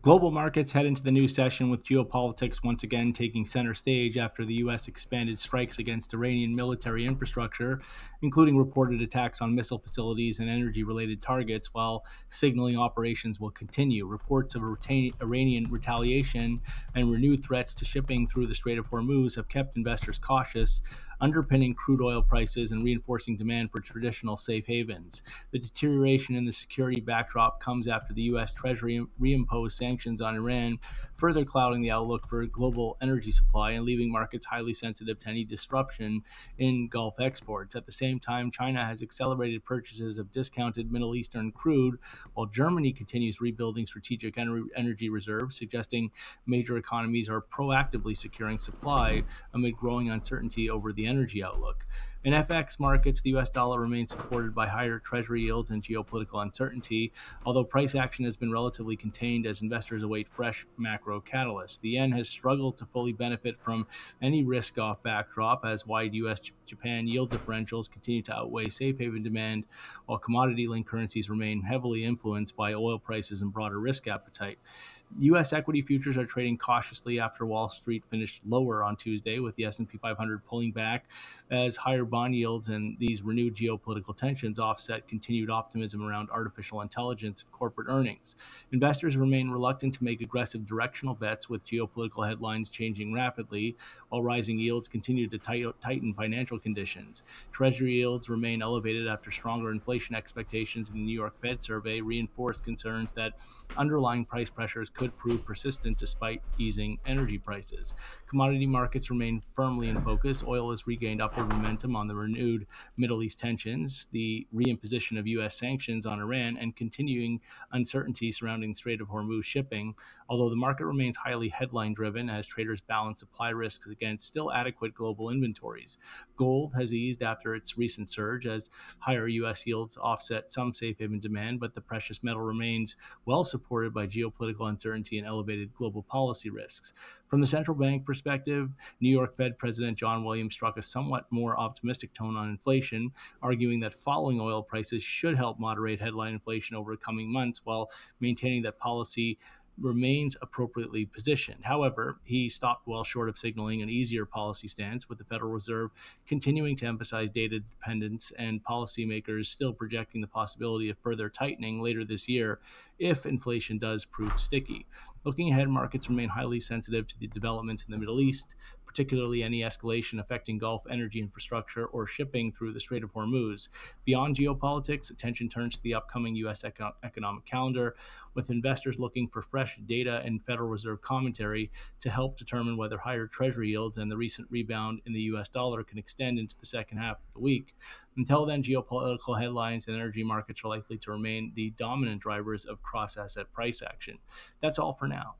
Global markets head into the new session with geopolitics once again taking center stage after the U.S. expanded strikes against Iranian military infrastructure, including reported attacks on missile facilities and energy related targets, while signaling operations will continue. Reports of Iranian retaliation and renewed threats to shipping through the Strait of Hormuz have kept investors cautious, underpinning crude oil prices and reinforcing demand for traditional safe havens. The deterioration in the security backdrop comes after the U.S. Treasury reimposed sanctions on Iran, further clouding the outlook for global energy supply and leaving markets highly sensitive to any disruption in Gulf exports. At the same time, China has accelerated purchases of discounted Middle Eastern crude, while Germany continues rebuilding strategic energy reserves, suggesting major economies are proactively securing supply amid growing uncertainty over the energy outlook. In FX markets, the US dollar remains supported by higher treasury yields and geopolitical uncertainty, although price action has been relatively contained as investors await fresh macro catalysts. The yen has struggled to fully benefit from any risk off backdrop as wide US Japan yield differentials continue to outweigh safe haven demand, while commodity linked currencies remain heavily influenced by oil prices and broader risk appetite. U.S. equity futures are trading cautiously after Wall Street finished lower on Tuesday, with the S&P 500 pulling back as higher bond yields and these renewed geopolitical tensions offset continued optimism around artificial intelligence and corporate earnings. Investors remain reluctant to make aggressive directional bets with geopolitical headlines changing rapidly, while rising yields continue to tighten financial conditions. Treasury yields remain elevated after stronger inflation expectations in the New York Fed survey reinforced concerns that underlying price pressures could prove persistent despite easing energy prices. Commodity markets remain firmly in focus. Oil has regained upward momentum on the renewed Middle East tensions, the reimposition of U.S. sanctions on Iran, and continuing uncertainty surrounding Strait of Hormuz shipping, although the market remains highly headline driven as traders balance supply risks against still adequate global inventories. Gold has eased after its recent surge as higher U.S. yields offset some safe haven demand, but the precious metal remains well supported by geopolitical uncertainty and elevated global policy risks. From the central bank perspective, New York Fed President John Williams struck a somewhat more optimistic tone on inflation, arguing that falling oil prices should help moderate headline inflation over the coming months while maintaining that policy remains appropriately positioned. However, he stopped well short of signaling an easier policy stance, with the Federal Reserve continuing to emphasize data dependence and policymakers still projecting the possibility of further tightening later this year if inflation does prove sticky. Looking ahead, markets remain highly sensitive to the developments in the Middle East, particularly any escalation affecting Gulf energy infrastructure or shipping through the Strait of Hormuz. Beyond geopolitics, attention turns to the upcoming U.S. economic calendar, with investors looking for fresh data and Federal Reserve commentary to help determine whether higher Treasury yields and the recent rebound in the U.S. dollar can extend into the second half of the week. Until then, geopolitical headlines and energy markets are likely to remain the dominant drivers of cross asset price action. That's all for now.